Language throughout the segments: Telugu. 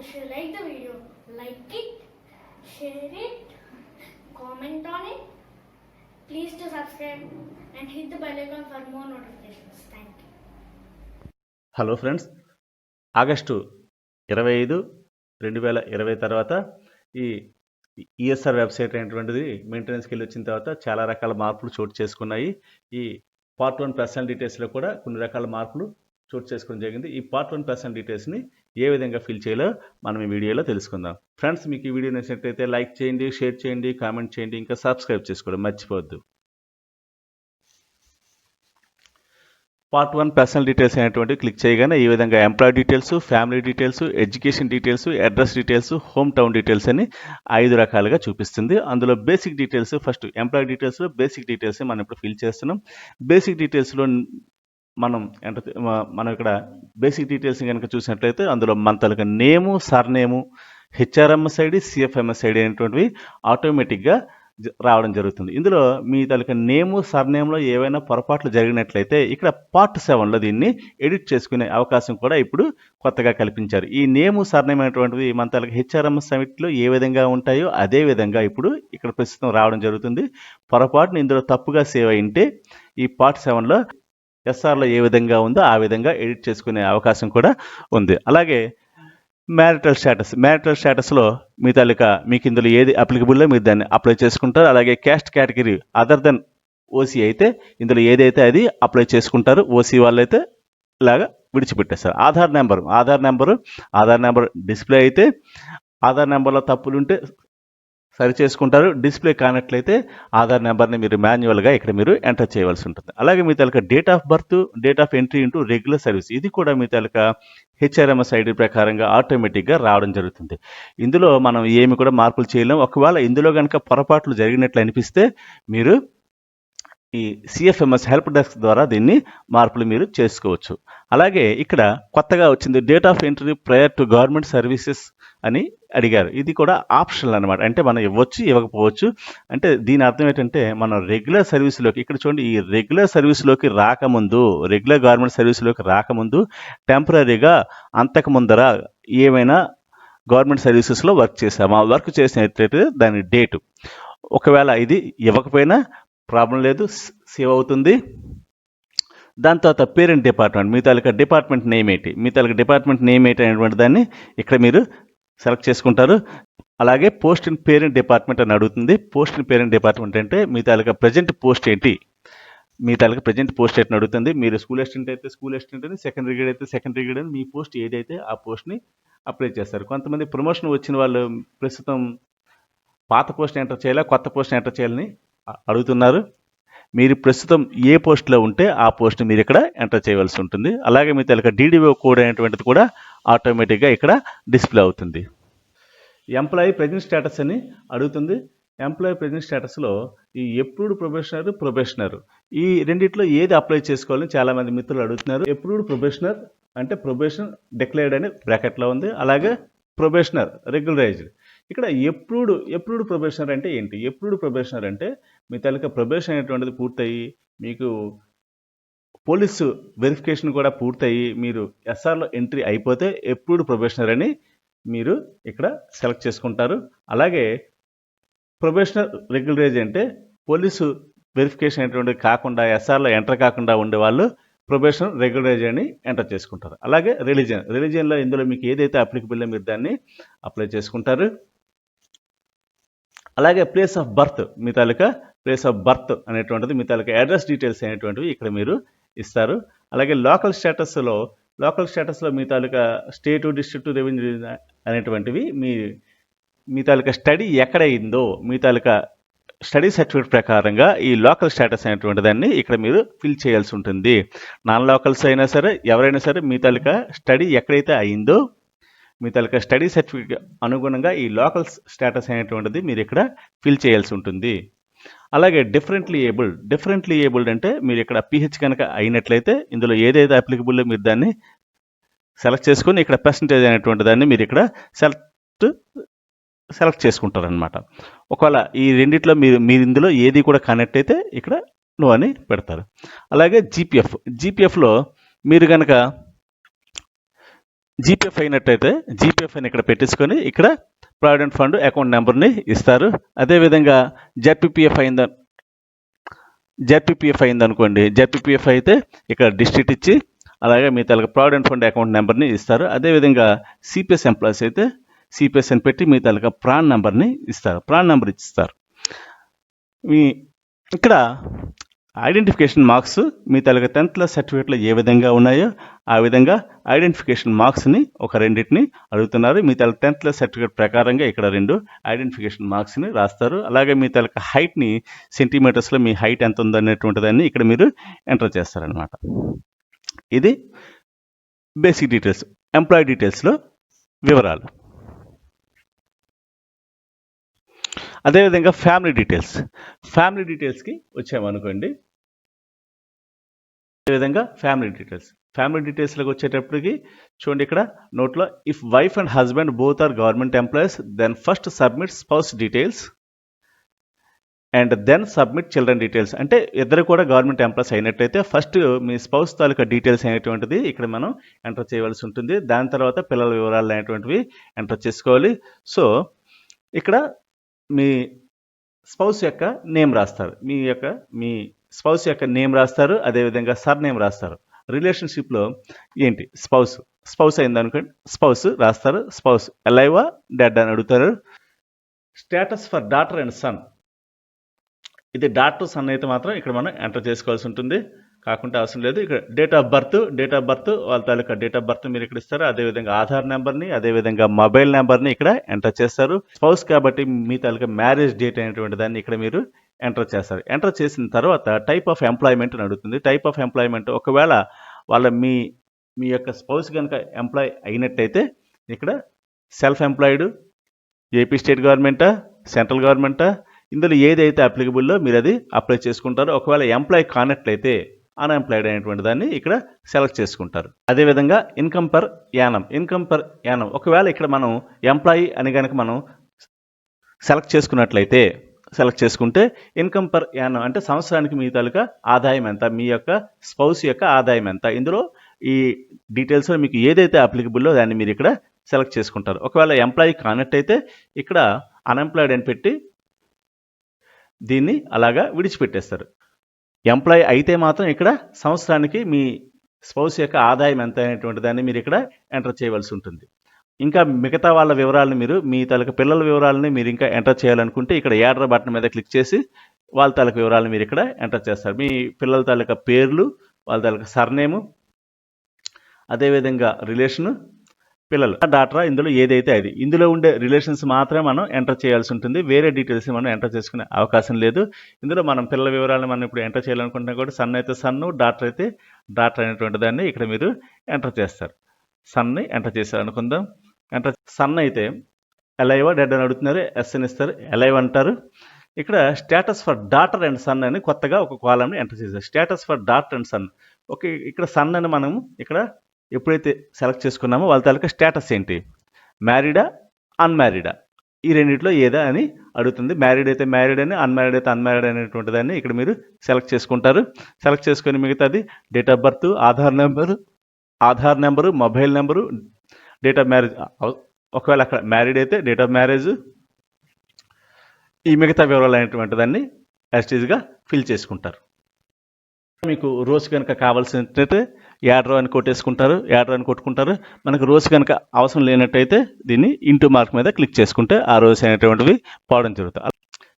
If you like the video, like it, share it, comment on it. Please do subscribe and hit the bell icon for more notifications. Thank you. Hello friends, August 25, 2020 తర్వాత ఈ ఈఎస్ఆర్ వెబ్సైట్ అనేటువంటిది మెయింటెనెన్స్కి వెళ్ళి వచ్చిన తర్వాత చాలా రకాల మార్పులు చోటు చేసుకున్నాయి. ఈ పార్ట్ 1 పర్సనల్ డీటెయిల్స్లో కూడా కొన్ని రకాల మార్పులు చోటు చేసుకోవడం జరిగింది. ఈ పార్ట్ 1 పర్సనల్ డీటెయిల్స్ని ఏ విధంగా ఫిల్ చేయాలో మనం ఈ వీడియోలో తెలుసుకుందాం. ఫ్రెండ్స్, మీకు ఈ వీడియో నచ్చినట్లయితే లైక్ చేయండి, షేర్ చేయండి, కామెంట్ చేయండి, ఇంకా సబ్స్క్రైబ్ చేసుకోవడం మర్చిపోవద్దు. పార్ట్ 1 పర్సనల్ డీటెయిల్స్ అనేటువంటి క్లిక్ చేయగానే ఈ విధంగా employee details, family details, education details, address details, home town details అని 5 రకాలుగా చూపిస్తుంది. అందులో బేసిక్ డీటెయిల్స్, ఫస్ట్ ఎంప్లాయీ డీటెయిల్స్లో బేసిక్ డీటెయిల్స్ మనం ఇప్పుడు ఫిల్ చేస్తున్నాం. బేసిక్ డీటెయిల్స్లో మనం ఇక్కడ బేసిక్ డీటెయిల్స్ కనుక చూసినట్లయితే అందులో మన తాలూకా name, surname, HRMS ID, CFMS ID అనేటువంటివి ఆటోమేటిక్గా రావడం జరుగుతుంది. ఇందులో మీ తాలూకా నేము, సర్నేమ్లో ఏవైనా పొరపాట్లు జరిగినట్లయితే ఇక్కడ పార్ట్ 7లో దీన్ని ఎడిట్ చేసుకునే అవకాశం కూడా ఇప్పుడు కొత్తగా కల్పించారు. ఈ నేము, సర్నేమ్ అనేటువంటివి మన తాలూకా హెచ్ఆర్ఎంఎస్ సమిట్లో ఏ విధంగా ఉంటాయో అదే విధంగా ఇప్పుడు ఇక్కడ ప్రస్తుతం రావడం జరుగుతుంది. పొరపాటును ఇందులో తప్పుగా సేవ్ అయి ఉంటే ఈ పార్ట్ 7లో ఎస్ఆర్లో ఏ విధంగా ఉందో ఆ విధంగా ఎడిట్ చేసుకునే అవకాశం కూడా ఉంది. అలాగే మ్యారిటల్ స్టేటస్లో మీ తాలూకా మీకు ఇందులో ఏది అప్లికబుల్లో మీరు దాన్ని అప్లై చేసుకుంటారు. అలాగే caste category other than OC అయితే ఇందులో ఏదైతే అది అప్లై చేసుకుంటారు. ఓసీ వాళ్ళైతే ఇలాగా విడిచిపెట్టేస్తారు. ఆధార్ నెంబర్ డిస్ప్లే అయితే ఆధార్ నెంబర్లో తప్పులుంటే సరి చేసుకుంటారు. డిస్ప్లే కానట్లయితే ఆధార్ నెంబర్ని మీరు మాన్యువల్గా ఇక్కడ మీరు ఎంటర్ చేయవలసి ఉంటుంది. అలాగే మీ తాలూకా date of birth, date of entry into regular service, ఇది కూడా మీ తాలూకా హెచ్ఆర్ఎంఎస్ ఐడి ప్రకారంగా ఆటోమేటిక్గా రావడం జరుగుతుంది. ఇందులో మనం ఏమి కూడా మార్పులు చేయలేం. ఒకవేళ ఇందులో కనుక పొరపాట్లు జరిగినట్లు అనిపిస్తే మీరు ఈ సిఎఫ్ఎంఎస్ హెల్ప్ డెస్క్ ద్వారా దీన్ని మార్పులు మీరు చేసుకోవచ్చు. అలాగే ఇక్కడ కొత్తగా వచ్చింది date of entry prior to government services అని అడిగారు. ఇది కూడా ఆప్షనల్ అనమాట. అంటే మనం ఇవ్వచ్చు, ఇవ్వకపోవచ్చు. అంటే దీని అర్థం ఏంటంటే మనం రెగ్యులర్ సర్వీస్లోకి, ఇక్కడ చూడండి, ఈ రెగ్యులర్ సర్వీస్లోకి రాకముందు, రెగ్యులర్ గవర్నమెంట్ సర్వీస్లోకి రాకముందు టెంపరీగా అంతకు ముందర ఏమైనా గవర్నమెంట్ సర్వీసెస్లో వర్క్ చేసామా, వర్క్ చేసినట్లయితే దాని డేటు, ఒకవేళ ఇది ఇవ్వకపోయినా ప్రాబ్లం లేదు, సేవ్ అవుతుంది. దాని తర్వాత పేరెంట్ డిపార్ట్మెంట్, మీ తాలూకా డిపార్ట్మెంట్ నేమ్ ఏంటి అనేటువంటి దాన్ని ఇక్కడ మీరు సెలెక్ట్ చేసుకుంటారు. అలాగే పోస్ట్ ఇన్ పేరెంట్ డిపార్ట్మెంట్ అని అడుగుతుంది. పోస్ట్ ఇన్ పేరెంట్ డిపార్ట్మెంట్ అంటే మీ తాలూకా ప్రజెంట్ పోస్ట్ ఏంటి, అడుగుతుంది. మీరు స్కూల్ అసిస్టెంట్ అయితే స్కూల్ అసిస్టెంట్ అని, సెకండరీ గ్రేడ్ అయితే సెకండరీ గ్రేడ్ అని, మీ పోస్ట్ ఏదైతే ఆ పోస్ట్ని అప్లై చేస్తారు. కొంతమంది ప్రమోషన్ వచ్చిన వాళ్ళు ప్రస్తుతం పాత పోస్ట్ ఎంటర్ చేయాలా, కొత్త పోస్ట్ ఎంటర్ చేయాలని అడుగుతున్నారు. మీరు ప్రస్తుతం ఏ పోస్ట్లో ఉంటే ఆ పోస్ట్ని మీరు ఇక్కడ ఎంటర్ చేయవలసి ఉంటుంది. అలాగే మీ తాలూకా డీడీఓ కోడ్ అనేటువంటిది కూడా ఆటోమేటిక్గా ఇక్కడ డిస్ప్లే అవుతుంది. ఎంప్లాయీ ప్రెజెంట్ స్టేటస్ అని అడుగుతుంది. ఎంప్లాయీ ప్రెజెంట్ స్టేటస్లో ఈ ఎప్రూవ్డ్ ప్రొబేషనర్ ఈ రెండిట్లో ఏది అప్లై చేసుకోవాలని చాలామంది మిత్రులు అడుగుతున్నారు. ఎప్రూవ్డ్ ప్రొబేషనర్ అంటే ప్రొబేషన్ డిక్లేర్డ్ అని బ్రాకెట్లో ఉంది. అలాగే ప్రొబేషనర్ రెగ్యులరైజ్డ్. ఇక్కడ ఎప్రూవ్డ్ ప్రొబేషనర్ అంటే ఏంటి? ఎప్రూవ్డ్ ప్రొబేషనర్ అంటే మీ తాలూకా ప్రొబేషన్ అనేటువంటిది పూర్తయి, మీకు పోలీసు వెరిఫికేషన్ కూడా పూర్తయి, మీరు ఎస్ఆర్లో ఎంట్రీ అయిపోతే ఎప్రూవ్డ్ ప్రొబేషనర్ అని మీరు ఇక్కడ సెలెక్ట్ చేసుకుంటారు. అలాగే ప్రొబేషనర్ రెగ్యులరైజ్ అంటే పోలీసు వెరిఫికేషన్ అనేటువంటిది కాకుండా ఎస్ఆర్లో ఎంటర్ కాకుండా ఉండేవాళ్ళు ప్రొబేషన్ రెగ్యులరైజ్ అని ఎంటర్ చేసుకుంటారు. అలాగే రిలీజియన్లో ఇందులో మీకు ఏదైతే అప్లికబుల్లో మీరు దాన్ని అప్లై చేసుకుంటారు. అలాగే ప్లేస్ ఆఫ్ బర్త్ అనేటువంటిది మీ తాలూకా అడ్రస్ డీటెయిల్స్ అనేటువంటివి ఇక్కడ మీరు ఇస్తారు. అలాగే లోకల్ స్టేటస్లో మీ తాలూకా స్టేటు, డిస్ట్రిక్ట్, రెవెన్యూ అనేటువంటివి మీ తాలూకా స్టడీ ఎక్కడ అయిందో మీ తాలూకా స్టడీ సర్టిఫికేట్ ప్రకారంగా ఈ లోకల్ స్టేటస్ అనేటువంటి దాన్ని ఇక్కడ మీరు ఫిల్ చేయాల్సి ఉంటుంది. నాన్ లోకల్స్ అయినా సరే ఎవరైనా సరే మీ తాలూకా స్టడీ ఎక్కడైతే అయిందో మీ తాలూకా స్టడీ సర్టిఫికేట్ అనుగుణంగా ఈ లోకల్ స్టేటస్ అనేటువంటిది మీరు ఇక్కడ ఫిల్ చేయాల్సి ఉంటుంది. అలాగే డిఫరెంట్లీ ఏబుల్డ్ అంటే మీరు ఇక్కడ పిహెచ్ కనుక అయినట్లయితే ఇందులో ఏదైతే అప్లికబుల్లో మీరు దాన్ని సెలెక్ట్ చేసుకొని ఇక్కడ పర్సంటేజ్ అనేటువంటి దాన్ని మీరు ఇక్కడ సెలెక్ట్ చేసుకుంటారనమాట. ఒకవేళ ఈ రెండిట్లో మీరు ఇందులో ఏది కూడా కనెక్ట్ అయితే ఇక్కడ నో అని పెడతారు. అలాగే జీపీఎఫ్లో మీరు కనుక జీపీఎఫ్ అయినట్టయితే జీపీఎఫ్ అని ఇక్కడ పెట్టేసుకొని ఇక్కడ ప్రావిడెంట్ ఫండ్ అకౌంట్ నెంబర్ని ఇస్తారు. అదేవిధంగా జెడ్పీపీఎఫ్ అయిందనుకోండి, జెడ్పీపీఎఫ్ అయితే ఇక్కడ డిస్ట్రిక్ట్ ఇచ్చి అలాగే మీ తాలూకా ప్రావిడెంట్ ఫండ్ అకౌంట్ నెంబర్ని ఇస్తారు. అదేవిధంగా సిపిఎస్ ఎంప్లాయీస్ అయితే సిపిఎస్ అని పెట్టి మీ తాలూకా ప్రాన్ నెంబర్ని ఇస్తారు, ప్రాన్ నెంబర్ ఇస్తారు. మీ ఇక్కడ ఐడెంటిఫికేషన్ మార్క్స్ మీ తాలూకా 10th క్లాస్ సర్టిఫికేట్లో ఏ విధంగా ఉన్నాయో ఆ విధంగా ఐడెంటిఫికేషన్ మార్క్స్ని ఒక రెండింటిని అడుగుతున్నారు. మీ తాలూకా 10th క్లాస్ సర్టిఫికేట్ ప్రకారంగా ఇక్కడ 2 ఐడెంటిఫికేషన్ మార్క్స్ని రాస్తారు. అలాగే మీ తాలూకా హైట్ని సెంటీమీటర్స్లో మీ హైట్ ఎంత ఉందనేటువంటి దాన్ని ఇక్కడ మీరు ఎంటర్ చేస్తారనమాట. ఇది బేసిక్ డీటెయిల్స్, ఎంప్లాయీ డీటెయిల్స్లో వివరాలు. అదేవిధంగా ఫ్యామిలీ డీటెయిల్స్కి వచ్చామనుకోండి. అదేవిధంగా ఫ్యామిలీ డీటెయిల్స్లోకి వచ్చేటప్పటికి చూడండి, ఇక్కడ నోట్లో if wife and husband both are government employees then first submit spouse details and then submit children details. అంటే ఇద్దరు కూడా గవర్నమెంట్ ఎంప్లాయీస్ అయినట్టయితే ఫస్ట్ మీ స్పౌస్ తాలూకా డీటెయిల్స్ అనేటువంటిది ఇక్కడ మనం ఎంటర్ చేయవలసి ఉంటుంది. దాని తర్వాత పిల్లల వివరాలు అనేటువంటివి ఎంటర్ చేసుకోవాలి. సో ఇక్కడ మీ స్పౌస్ యొక్క నేమ్ రాస్తారు, మీ స్పౌస్ యొక్క నేమ్ రాస్తారు, అదేవిధంగా సర్ నేమ్ రాస్తారు. రిలేషన్షిప్లో ఏంటి స్పౌస్ అయిందనుకోండి, స్పౌస్ రాస్తారు, స్పౌస్ అలైవా డెడ్ అని అడుగుతారు. Status for daughter and son, ఇది డాటర్ సన్ అయితే మాత్రం ఇక్కడ మనం ఎంటర్ చేసుకోవాల్సి ఉంటుంది, కాకుండా అవసరం లేదు. ఇక్కడ డేట్ ఆఫ్ బర్త్ వాళ్ళ తాలూకా డేట్ ఆఫ్ బర్త్ మీరు ఇక్కడ ఇస్తారు. అదేవిధంగా ఆధార్ నెంబర్ని, అదేవిధంగా మొబైల్ నెంబర్ని ఇక్కడ ఎంటర్ చేస్తారు. స్పౌస్ కాబట్టి మీ తాలూకా మ్యారేజ్ డేట్ అనేటువంటి దాన్ని ఇక్కడ మీరు ఎంటర్ చేస్తారు. ఎంటర్ చేసిన తర్వాత టైప్ ఆఫ్ ఎంప్లాయ్మెంట్ అని అడుగుతుంది. టైప్ ఆఫ్ ఎంప్లాయ్మెంట్ ఒకవేళ వాళ్ళ మీ యొక్క స్పౌస్ కనుక ఎంప్లాయ్ అయినట్టయితే ఇక్కడ సెల్ఫ్ ఎంప్లాయిడ్, ఏపీ స్టేట్ గవర్నమెంటా, సెంట్రల్ గవర్నమెంటా, ఇందులో ఏదైతే అప్లికబుల్లో మీరు అది అప్లై చేసుకుంటారో. ఒకవేళ ఎంప్లాయ్ కానట్లయితే అన్ఎంప్లాయిడ్ అనేటువంటి దాన్ని ఇక్కడ సెలెక్ట్ చేసుకుంటారు. అదేవిధంగా ఇన్కమ్ పర్ యానం ఒకవేళ ఇక్కడ మనం ఎంప్లాయీ అని కనుక మనం సెలెక్ట్ చేసుకుంటే ఇన్కమ్ పర్ యానం అంటే సంవత్సరానికి మీ తాలూకా ఆదాయం ఎంత, మీ యొక్క స్పౌస్ యొక్క ఆదాయం ఎంత, ఇందులో ఈ డీటెయిల్స్లో మీకు ఏదైతే అప్లికబుల్లో దాన్ని మీరు ఇక్కడ సెలెక్ట్ చేసుకుంటారు. ఒకవేళ ఎంప్లాయీ కానట్టయితే ఇక్కడ అన్ఎంప్లాయిడ్ అని పెట్టి దీన్ని అలాగా విడిచిపెట్టేస్తారు. ఎంప్లాయీ అయితే మాత్రం ఇక్కడ సంవత్సరానికి మీ స్పౌస్ యొక్క ఆదాయం ఎంత అనేటువంటి దాన్ని మీరు ఇక్కడ ఎంటర్ చేయవలసి ఉంటుంది. ఇంకా మిగతా వాళ్ళ వివరాలను మీరు మీ తాలూకా పిల్లల వివరాలని మీరు ఇంకా ఎంటర్ చేయాలనుకుంటే ఇక్కడ యాడ్ర బటన్ మీద క్లిక్ చేసి వాళ్ళ తాలూకా వివరాలను మీరు ఇక్కడ ఎంటర్ చేస్తారు. మీ పిల్లల తాలూకా పేర్లు, వాళ్ళ తాలూకా సర్నేము, అదేవిధంగా రిలేషను, పిల్లలు డాటా ఇందులో ఏదైతే అది ఇందులో ఉండే రిలేషన్స్ మాత్రమే మనం ఎంటర్ చేయాల్సి ఉంటుంది. వేరే డీటెయిల్స్ మనం ఎంటర్ చేసుకునే అవకాశం లేదు. ఇందులో మనం పిల్లల వివరాలను మనం ఇప్పుడు ఎంటర్ చేయాలనుకుంటున్నా కూడా సన్ అయితే సన్ను, డాటర్ అయితే డాటర్ అనేటువంటి దాన్ని ఇక్కడ మీరు ఎంటర్ చేస్తారు. సన్ని ఎంటర్ చేశారు అనుకుందాం. సన్ అయితే అలైవా డెడ్ అని అడుగుతున్నారు, ఎస్ అని ఇస్తారు, అలైవ్ అంటారు. ఇక్కడ status for daughter and son అని కొత్తగా ఒక కాలంని ఎంటర్ చేశారు. Status for daughter and son. Okay, ఇక్కడ సన్ అని మనం ఇక్కడ ఎప్పుడైతే సెలెక్ట్ చేసుకున్నామో వాళ్ళ తాలూకా స్టేటస్ ఏంటి, మ్యారీడా అన్మ్యారీడా, ఈ రెండింటిలో ఏదా అని అడుగుతుంది. మ్యారీడ్ అయితే మ్యారీడ్ అని, అన్మ్యారీడ్ అయితే అన్మ్యారీడ్ అనేటువంటి దాన్ని ఇక్కడ మీరు సెలెక్ట్ చేసుకుంటారు. సెలెక్ట్ చేసుకొని మిగతాది date of birth, Aadhaar number, mobile number, date of marriage. ఒకవేళ అక్కడ మ్యారీడ్ అయితే డేట్ ఆఫ్ మ్యారేజ్, ఈ మిగతా వివరాలు అనేటువంటి దాన్ని యాస్టీజ్గా ఫిల్ చేసుకుంటారు. మీకు రోజు కనుక కావాల్సినట్టయితే యాడ్రో అని కొట్టుకుంటారు. మనకు రోజు కనుక అవసరం లేనట్టయితే దీన్ని ఇంటూ మార్క్ మీద క్లిక్ చేసుకుంటే ఆ రోజు అనేటువంటివి పోవడం జరుగుతుంది.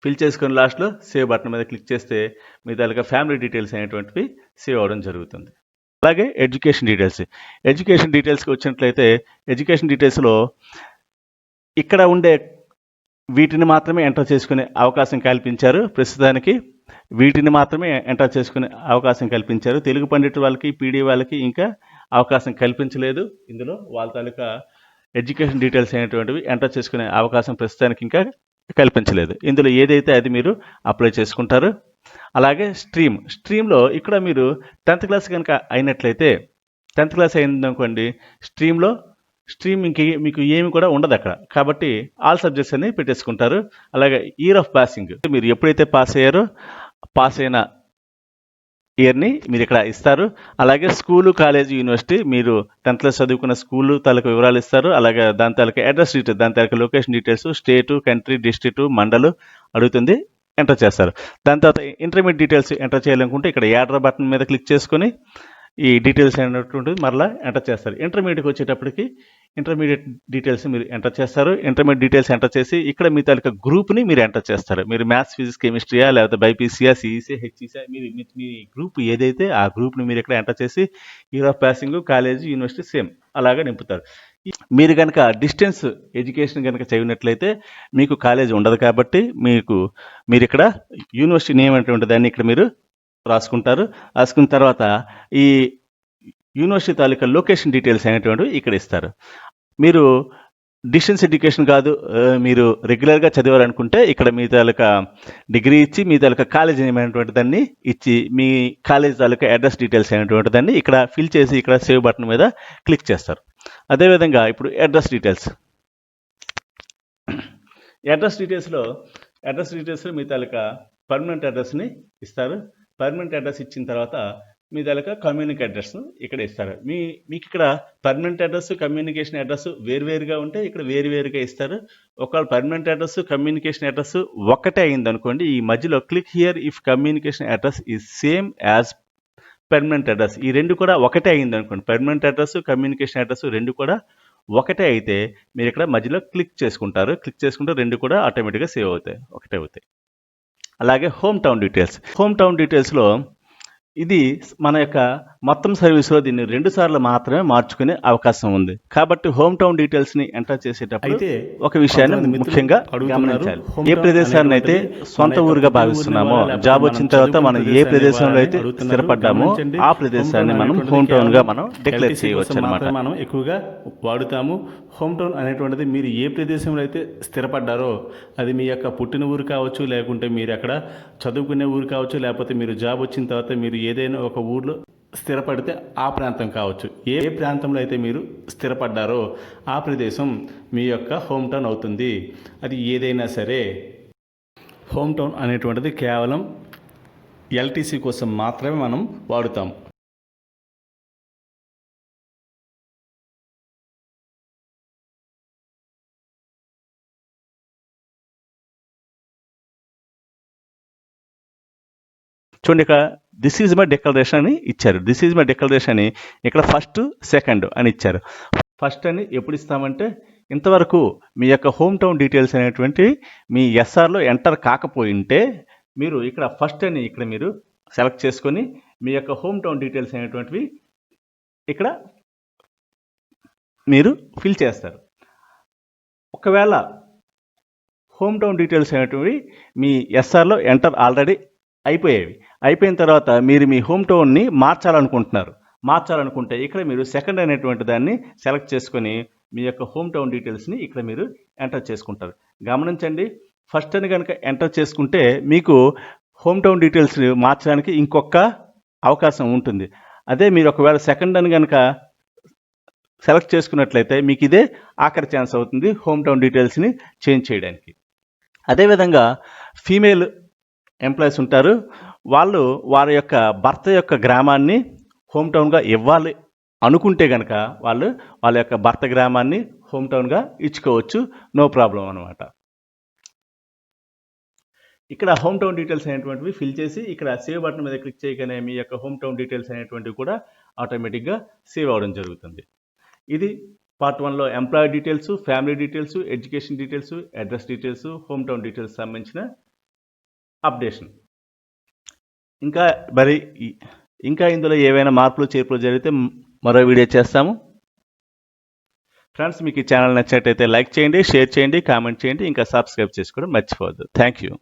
ఫిల్ చేసుకుని లాస్ట్లో సేవ్ బటన్ మీద క్లిక్ చేస్తే మీ తాలూకా ఫ్యామిలీ డీటెయిల్స్ అనేటువంటివి సేవ్ అవ్వడం జరుగుతుంది. అలాగే ఎడ్యుకేషన్ డీటెయిల్స్కి వచ్చినట్లయితే ఎడ్యుకేషన్ డీటెయిల్స్లో ఇక్కడ ఉండే వీటిని మాత్రమే ఎంటర్ చేసుకునే అవకాశం కల్పించారు. ప్రస్తుతానికి వీటిని మాత్రమే ఎంటర్ చేసుకునే అవకాశం కల్పించారు. తెలుగు పండిట్ వాళ్ళకి, పీడీ వాళ్ళకి ఇంకా అవకాశం కల్పించలేదు. ఇందులో వాళ్ళ తాలూకా ఎడ్యుకేషన్ డీటెయిల్స్ అనేటువంటివి ఎంటర్ చేసుకునే అవకాశం ప్రస్తుతానికి ఇంకా కల్పించలేదు. ఇందులో ఏదైతే అది మీరు అప్లై చేసుకుంటారు. అలాగే స్ట్రీమ్లో ఇక్కడ మీరు 10th క్లాస్ కనుక అయినట్లయితే 10th క్లాస్ అయిందనుకోండి, స్ట్రీమ్ మీకు ఏమి కూడా ఉండదు అక్కడ, కాబట్టి ఆల్ సబ్జెక్ట్స్ అని పెట్టేసుకుంటారు. అలాగే ఇయర్ ఆఫ్ పాసింగ్, మీరు ఎప్పుడైతే పాస్ అయిన ఇయర్ని మీరు ఇక్కడ ఇస్తారు. అలాగే స్కూలు, కాలేజీ, యూనివర్సిటీ మీరు 10th క్లాస్ చదువుకున్న స్కూలు తాలూకు వివరాలు ఇస్తారు. అలాగే దాని తాలూకు అడ్రస్ డీటెయిల్స్, దాని తాలూకు లొకేషన్ డీటెయిల్స్, స్టేటు, కంట్రీ, డిస్ట్రిక్ట్, మండలు అడుగుతుంది, ఎంటర్ చేస్తారు. దాని తర్వాత ఇంటర్మీడియట్ డీటెయిల్స్ ఎంటర్ చేయాలనుకుంటే ఇక్కడ యాడ్ర బటన్ మీద క్లిక్ చేసుకొని ఈ డీటెయిల్స్ అనేటువంటిది మరలా ఎంటర్ చేస్తారు. ఇంటర్మీడియట్కి వచ్చేటప్పటికి ఇంటర్మీడియట్ డీటెయిల్స్ మీరు ఎంటర్ చేస్తారు. ఇంటర్మీడియట్ డీటెయిల్స్ ఎంటర్ చేసి ఇక్కడ మీ తాలూకా గ్రూప్ని మీరు ఎంటర్ చేస్తారు. మీరు మ్యాథ్స్, ఫిజిక్స్, కెమిస్ట్రీయా, లేకపోతే బైపీసీయా, సిఈసీ, హెచ్ఈసీ, మీ గ్రూప్ ఏదైతే ఆ గ్రూప్ని మీరు ఇక్కడ ఎంటర్ చేసి year of passing, college, university same అలాగా నింపుతారు. మీరు కనుక డిస్టెన్స్ ఎడ్యుకేషన్ కనుక చదివినట్లయితే మీకు కాలేజ్ ఉండదు కాబట్టి మీరు ఇక్కడ యూనివర్సిటీ నేమ్ అనేటువంటి దాన్ని ఇక్కడ మీరు రాసుకుంటారు. రాసుకున్న తర్వాత ఈ యూనివర్సిటీ తాలూకా లొకేషన్ డీటెయిల్స్ అనేటువంటివి ఇక్కడ ఇస్తారు. మీరు డిస్టెన్స్ ఎడ్యుకేషన్ కాదు, మీరు రెగ్యులర్గా చదివాలనుకుంటే ఇక్కడ మీ తాలూకా డిగ్రీ ఇచ్చి మీ తాలూకా కాలేజ్ నేమ్ అనేటువంటి దాన్ని ఇచ్చి మీ కాలేజ్ తాలూకా అడ్రస్ డీటెయిల్స్ అనేటువంటి దాన్ని ఇక్కడ ఫిల్ చేసి ఇక్కడ సేవ్ బటన్ మీద క్లిక్ చేస్తారు. అదేవిధంగా ఇప్పుడు అడ్రస్ డీటెయిల్స్లో మీ తాలూకా పర్మనెంట్ అడ్రస్ని ఇస్తారు. పర్మనెంట్ అడ్రస్ ఇచ్చిన తర్వాత మీ తాలూకా కమ్యూనికేషన్ అడ్రస్ను ఇక్కడ ఇస్తారు. మీకు ఇక్కడ పర్మనెంట్ అడ్రస్, కమ్యూనికేషన్ అడ్రస్ వేరువేరుగా ఉంటే ఇక్కడ వేరువేరుగా ఇస్తారు. ఒకవేళ పర్మనెంట్ అడ్రస్, కమ్యూనికేషన్ అడ్రస్ ఒక్కటే అయింది అనుకోండి, ఈ మధ్యలో click here if communication address is same as permanent address, ఈ రెండు కూడా ఒకటే అయింది అనుకోండి, పర్మనెంట్ అడ్రస్, కమ్యూనికేషన్ అడ్రస్ రెండు కూడా ఒకటే అయితే మీరు ఇక్కడ మధ్యలో క్లిక్ చేసుకుంటారు. క్లిక్ చేసుకుంటే రెండు కూడా ఆటోమేటిక్గా సేవ్ అవుతాయి, ఒకటే అవుతాయి. అలాగే హోమ్ టౌన్ డీటెయిల్స్లో ఇది మన యొక్క మొత్తం సర్వీస్లో దీన్ని 2 సార్లు మాత్రమే మార్చుకునే అవకాశం ఉంది. కాబట్టి హోమ్ టౌన్ డీటెయిల్స్ని ఎంటర్ చేసేటప్పుడు అయితే ఒక విషయాన్ని ముఖ్యంగా గమనించాలి. ఏ ప్రదేశాన్ని అయితే సొంత ఊరుగా భావిస్తున్నామో, జాబ్ వచ్చిన తర్వాత మనం ఏ ప్రదేశంలో అయితే స్థిరపడ్డామో ఆ ప్రదేశాన్ని మనం హోమ్ టౌన్గా మనం డిక్లేర్ చేయవచ్చు అన్నమాట. మనం ఎక్కువగా వాడుతాము. హోమ్ టౌన్ అనేటువంటిది మీరు ఏ ప్రదేశంలో అయితే స్థిరపడ్డారో అది మీ యొక్క పుట్టిన ఊరు కావచ్చు, లేకుంటే మీరు అక్కడ చదువుకునే ఊరు కావచ్చు, లేకపోతే మీరు జాబ్ వచ్చిన తర్వాత మీరు ఏదైనా ఒక ఊర్లో స్థిరపడితే ఆ ప్రాంతం కావచ్చు. ఏ ప్రాంతంలో అయితే మీరు స్థిరపడ్డారో ఆ ప్రదేశం మీ యొక్క హోమ్ టౌన్ అవుతుంది. అది ఏదైనా సరే హోమ్ టౌన్ అనేటువంటిది కేవలం ఎల్టీసీ కోసం మాత్రమే మనం వాడుతాం. చూడండి, ఇక్కడ దిస్ ఈజ్ మై డిక్లరేషన్ అని ఇచ్చారు. దిస్ ఈజ్ మై డిక్లరేషన్ అని ఇక్కడ ఫస్ట్, సెకండ్ అని ఇచ్చారు. ఫస్ట్ అని ఎప్పుడు ఇస్తామంటే ఇంతవరకు మీ యొక్క హోమ్ టౌన్ డీటెయిల్స్ అనేటువంటి మీ ఎస్ఆర్లో ఎంటర్ కాకపోయింటే మీరు ఇక్కడ ఫస్ట్ అని ఇక్కడ మీరు సెలెక్ట్ చేసుకొని మీ యొక్క హోమ్ టౌన్ డీటెయిల్స్ అనేటువంటివి ఇక్కడ మీరు ఫిల్ చేస్తారు. ఒకవేళ హోమ్ టౌన్ డీటెయిల్స్ అనేటువంటివి మీ ఎస్ఆర్లో ఎంటర్ ఆల్రెడీ అయిపోయిన తర్వాత మీరు మీ హోమ్ టౌన్ని మార్చాలనుకుంటే ఇక్కడ మీరు సెకండ్ అనేటువంటి దాన్ని సెలెక్ట్ చేసుకొని మీ యొక్క హోమ్ టౌన్ డీటెయిల్స్ని ఇక్కడ మీరు ఎంటర్ చేసుకుంటారు. గమనించండి, ఫస్ట్ అని కనుక ఎంటర్ చేసుకుంటే మీకు హోమ్ టౌన్ డీటెయిల్స్ మార్చడానికి ఇంకొక అవకాశం ఉంటుంది. అదే మీరు ఒకవేళ సెకండ్ అని కనుక సెలెక్ట్ చేసుకున్నట్లయితే మీకు ఇదే ఆఖరి ఛాన్స్ అవుతుంది హోమ్ టౌన్ డీటెయిల్స్ని చేంజ్ చేయడానికి. అదేవిధంగా ఫీమేల్ ఎంప్లాయీస్ ఉంటారు, వాళ్ళు వారి యొక్క భర్త యొక్క గ్రామాన్ని హోమ్ టౌన్గా ఇవ్వాలి అనుకుంటే కనుక వాళ్ళ యొక్క భర్త గ్రామాన్ని హోమ్ టౌన్గా ఇచ్చుకోవచ్చు, నో ప్రాబ్లం అనమాట. ఇక్కడ హోమ్ టౌన్ డీటెయిల్స్ అనేటువంటివి ఫిల్ చేసి ఇక్కడ సేవ్ బటన్ మీద క్లిక్ చేయగానే మీ యొక్క హోమ్ టౌన్ డీటెయిల్స్ అనేటువంటివి కూడా ఆటోమేటిక్గా సేవ్ అవ్వడం జరుగుతుంది. ఇది పార్ట్ 1లో employee details, family details, education details, address details, home town details సంబంధించిన అప్డేషన్. ఇంకా ఇందులో ఏవైనా మార్పులు చేర్పులు జరిగితే మరో వీడియో చేస్తాము. ఫ్రెండ్స్, మీకు ఈ ఛానల్ నచ్చినట్టయితే లైక్ చేయండి, షేర్ చేయండి, కామెంట్ చేయండి, ఇంకా సబ్స్క్రైబ్ చేసుకోవడం మర్చిపోవద్దు. Thank you.